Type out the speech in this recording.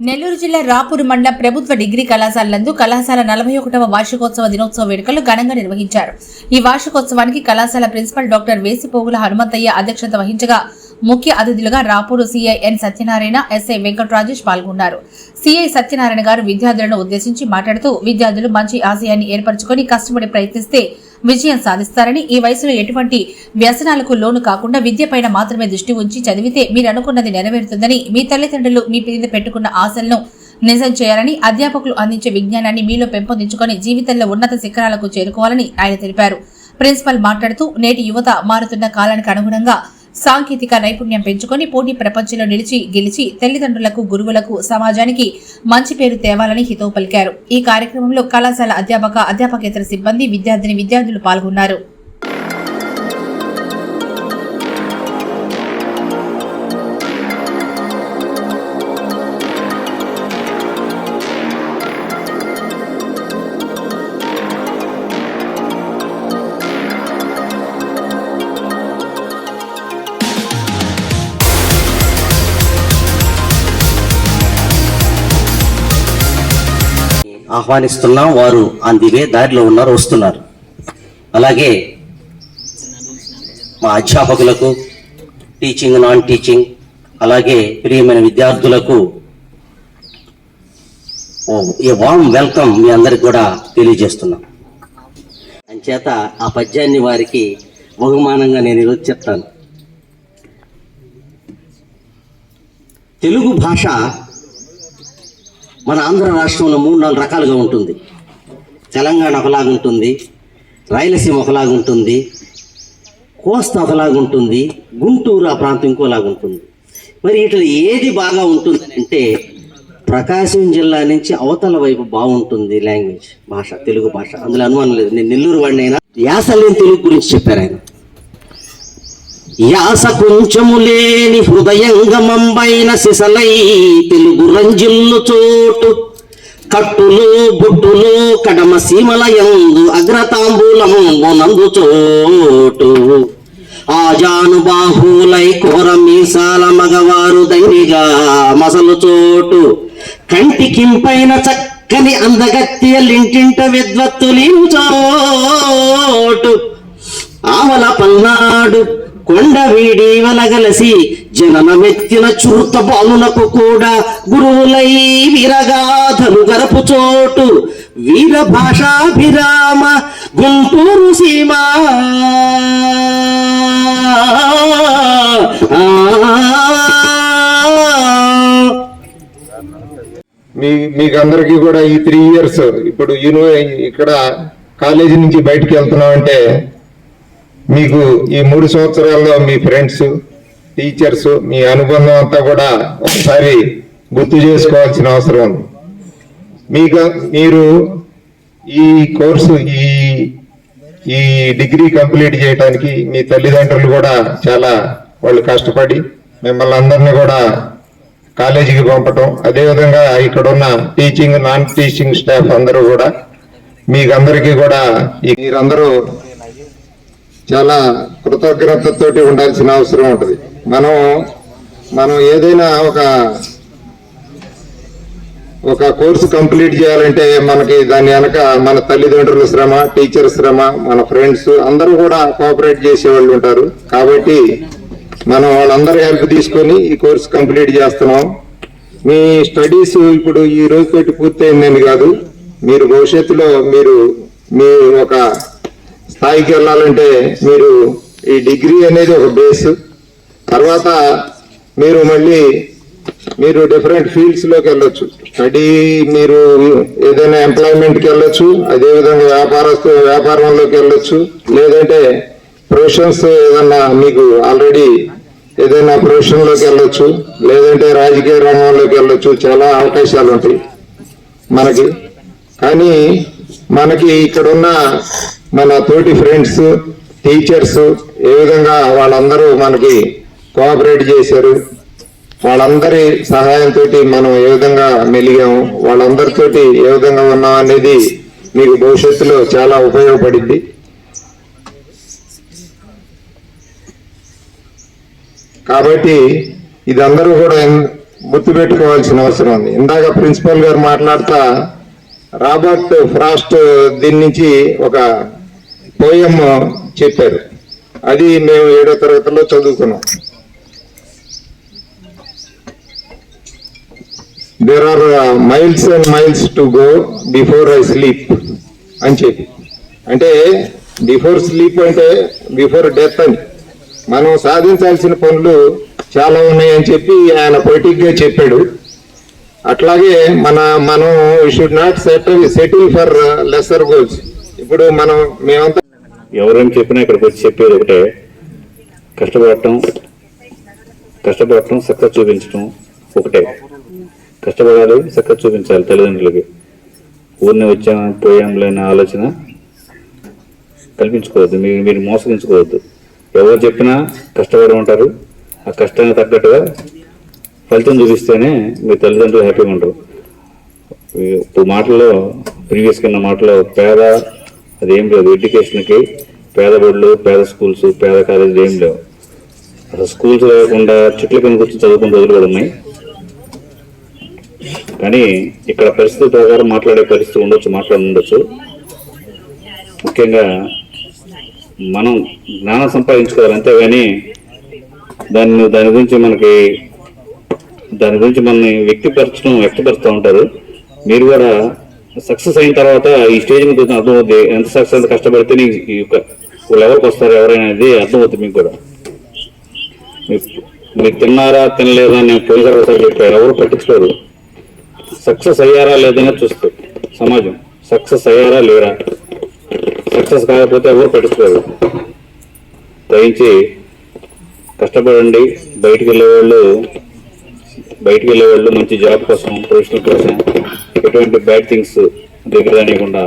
నెల్లూరు జిల్లా రాపూరు మండలం ప్రభుత్వ డిగ్రీ కళాశాల నందు కళాశాల 41వ వార్షికోత్సవ దినోత్సవ వేడుకలు ఘనంగా నిర్వహించారు. ఈ వార్షికోత్సవానికి కళాశాల ప్రిన్సిపల్ డాక్టర్ వేసిపోగుల హనుమంతయ్య అధ్యక్షత వహించగా ముఖ్య అతిథులుగా Rapur CI N Satyanarayana, SI Venkatarajesh పాల్గొన్నారు. సిఐ సత్యనారాయణ గారు విద్యార్థులను ఉద్దేశించి మాట్లాడుతూ విద్యార్థులు మంచి ఆశయాన్ని ఏర్పరచుకుని కష్టపడి ప్రయత్నిస్తే విజయం సాధిస్తారని, ఈ వయసులో ఎటువంటి వ్యసనాలకు లోను కాకుండా విద్యపైన మాత్రమే దృష్టి ఉంచి చదివితే మీరు అనుకున్నది నెరవేరుతుందని, మీ తల్లిదండ్రులు మీ మీద పెట్టుకున్న ఆశలను నిజం చేయాలని, అధ్యాపకులు అందించే విజ్ఞానాన్ని మీలో పెంపొందించుకొని జీవితంలో ఉన్నత శిఖరాలకు చేరుకోవాలని ఆయన తెలిపారు. ప్రిన్సిపల్ మాట్లాడుతూ నేటి యువత మారుతున్న కాలానికి అనుగుణంగా సాంకేతిక నైపుణ్యం పెంచుకొని పోటీ ప్రపంచంలో గెలిచి తల్లిదండ్రులకు, గురువులకు, సమాజానికి మంచి పేరు తేవాలని హితవు పలికారు. ఈ కార్యక్రమంలో కళాశాల అధ్యాపకేతర సిబ్బంది, విద్యార్థులు పాల్గొన్నారు. ఆహ్వానిస్తున్నాం. వారు అందివే దారిలో ఉన్నారు, వస్తున్నారు. అలాగే మా అధ్యాపకులకు, టీచింగ్, నాన్ టీచింగ్, అలాగే ప్రియమైన విద్యార్థులకు ఏ వార్మ్ వెల్కమ్ మీ అందరికి కూడా తెలియజేస్తున్నాం. అంచేత ఆ పద్యాన్ని వారికి బహుమానంగా నేను ఈరోజు చెప్తాను. తెలుగు భాష మన ఆంధ్ర రాష్ట్రంలో 3-4 రకాలుగా ఉంటుంది. తెలంగాణ ఒకలాగుంటుంది, రాయలసీమ ఒకలాగుంటుంది, కోస్తా ఒకలాగుంటుంది, గుంటూరు ఆ ప్రాంతం ఇంకోలాగుంటుంది. మరి ఇట్లా ఏది బాగా ఉంటుంది అంటే ప్రకాశం జిల్లా నుంచి అవతల వైపు బాగుంటుంది లాంగ్వేజ్, భాష, తెలుగు భాష. అందులో అనుమానం లేదు. నేను నెల్లూరు వాడిని అయినా యాసలేని తెలుగు గురించి చెప్పారు ఆయన. యాస కొంచెము లేని హృదయంగమంబైన సిసలై తెలుగు రంజిల్లు చోటు, కట్టులు బొట్టులు కడమ సీమల యందు అగ్రతాంబూలము నందు చోటు, ఆజానుబాహులై కోర మీసాల మగవారు దండిగా మసలు చోటు, కంటికింపైన చక్కని అందగత్యలింటింట విద్వత్తులీను చోటు, ఆవల పల్నాడు కొండ వీడి వలగలసి జననమెత్తిన చురుత బాలునకు కూడా గురువులై వీరగాథలు గరపు చోటు, వీర భాషాభిరామ గుంటూరు సీమ. మీకు అందరికీ కూడా ఈ 3 years ఇప్పుడు ఇక్కడ కాలేజీ నుంచి బయటికి వెళ్తున్నామంటే మీకు ఈ 3 సంవత్సరాల్లో మీ ఫ్రెండ్స్, టీచర్స్, మీ అనుబంధం అంతా కూడా ఒకసారి గుర్తు చేసుకోవాల్సిన అవసరం ఉంది. మీరు ఈ కోర్సు ఈ డిగ్రీ కంప్లీట్ చేయడానికి మీ తల్లిదండ్రులు కూడా చాలా వాళ్ళు కష్టపడి మిమ్మల్ని అందరినీ కూడా కాలేజీకి పంపటం, అదేవిధంగా ఇక్కడ ఉన్న టీచింగ్, నాన్ టీచింగ్ స్టాఫ్ అందరూ కూడా మీకు అందరికీ కూడా మీరందరూ చాలా కృతజ్ఞతతోటి ఉండాల్సిన అవసరం ఉంటుంది. మనం ఏదైనా ఒక కోర్సు కంప్లీట్ చేయాలంటే మనకి దాని వెనక మన తల్లిదండ్రుల శ్రమ, టీచర్ శ్రమ, మన ఫ్రెండ్స్ అందరూ కూడా కోఆపరేట్ చేసేవాళ్ళు ఉంటారు. కాబట్టి మనం వాళ్ళందరూ హెల్ప్ తీసుకొని ఈ కోర్సు కంప్లీట్ చేస్తున్నాం. మీ స్టడీస్ ఇప్పుడు ఈ రోజు పెట్టి పూర్తయిందని కాదు, మీరు భవిష్యత్తులో మీరు ఒక స్థాయికి వెళ్ళాలంటే మీరు ఈ డిగ్రీ అనేది ఒక బేస్. తర్వాత మీరు డిఫరెంట్ ఫీల్డ్స్ లోకి వెళ్ళొచ్చు. స్టడీ మీరు ఏదైనా ఎంప్లాయ్మెంట్కి వెళ్ళొచ్చు, అదేవిధంగా వ్యాపారంలోకి వెళ్ళొచ్చు, లేదంటే ప్రొఫెషన్స్ ఏదన్నా మీకు ఆల్రెడీ ఏదైనా ప్రొఫెషన్లోకి వెళ్ళొచ్చు, లేదంటే రాజకీయ రంగంలోకి వెళ్ళొచ్చు. చాలా అవకాశాలు ఉంటాయి మనకి. కానీ మనకి ఇక్కడున్న మన తోటి ఫ్రెండ్స్, టీచర్స్ ఏ విధంగా వాళ్ళందరూ మనకి కోఆపరేట్ చేశారు, వాళ్ళందరి సహాయంతో మనం ఏ విధంగా మెలిగాము, వాళ్ళందరితోటి ఏ విధంగా ఉన్నాం అనేది మీకు భవిష్యత్తులో చాలా ఉపయోగపడింది. కాబట్టి ఇదందరూ కూడా గుర్తుపెట్టుకోవాల్సిన అవసరం ఉంది. ఇందాక ప్రిన్సిపల్ గారు మాట్లాడుతా రాబర్ట్ ఫ్రాస్ట్ దీని నుంచి ఒక పోయం చెప్పారు. అది మేము 7వ తరగతిలో చదువుకున్నాం. There are miles and miles to go before I sleep అని చెప్పి, అంటే బిఫోర్ స్లీప్ అంటే బిఫోర్ డెత్ అని. మనం సాధించాల్సిన పనులు చాలా ఉన్నాయని చెప్పి ఆయన పొయిటిక్ గా చెప్పాడు. అట్లాగే మనం should not settle for lesser goals. ఇప్పుడు మేమంతా ఎవరేం చెప్పినా ఇక్కడికి వచ్చి చెప్పేది ఒకటే, కష్టపడటం సక్సెస్ చూపించడం ఒకటే. కష్టపడాలి, సక్సెస్ చూపించాలి తల్లిదండ్రులకి. ఊరిని వచ్చాం పోయాం లేని ఆలోచన కల్పించుకోవద్దు, మీరు మోసగించుకోవద్దు. ఎవరు చెప్పినా కష్టపడమంటారు. ఆ కష్టానికి తగ్గట్టుగా ఫలితం చూపిస్తేనే మీ తల్లిదండ్రులు హ్యాపీగా ఉంటారు. ఇప్పుడు మాటల్లో ప్రీవియస్ కింద మాటలో పేద అదేం లేదు. ఎడ్యుకేషన్కి పేద బడులు, పేద స్కూల్స్, పేద కాలేజీలు ఏం లేవు. అసలు స్కూల్స్ లేకుండా చెట్ల కింద కూర్చొని చదువుకున్న రోజులు కూడా ఉన్నాయి. కానీ ఇక్కడ పరిస్థితి ప్రకారం మాట్లాడే పరిస్థితి ఉండొచ్చు. ముఖ్యంగా మనం జ్ఞానం సంపాదించుకోవాలి, అంతేగాని దాని గురించి మనని వ్యక్తపరుస్తూ ఉంటారు. మీరు కూడా సక్సెస్ అయిన తర్వాత ఈ స్టేజ్ మీద అర్థమవుతుంది ఎంత సక్సెస్ ఎంత కష్టపడితే ఈ యొక్క లెవెల్కి వస్తారు ఎవరైనా, అది అర్థమవుతుంది మీకు కూడా. మీరు తిన్నారా తినలేదా నేను పోలీసు ఒకసారి చెప్పారు, ఎవరు పట్టించుకోరు. సక్సెస్ అయ్యారా లేదనే చూస్తారు సమాజం. సక్సెస్ అయ్యారా లేరా, సక్సెస్ కాకపోతే ఎవరు పట్టించుకోరు. దయించి కష్టపడండి. బయటికి వెళ్ళేవాళ్ళు మంచి జాబ్ కోసం, ప్రొఫెషనల్ కోసం ఎటువంటి బ్యాడ్ థింగ్స్ దగ్గర రానివ్వకుండా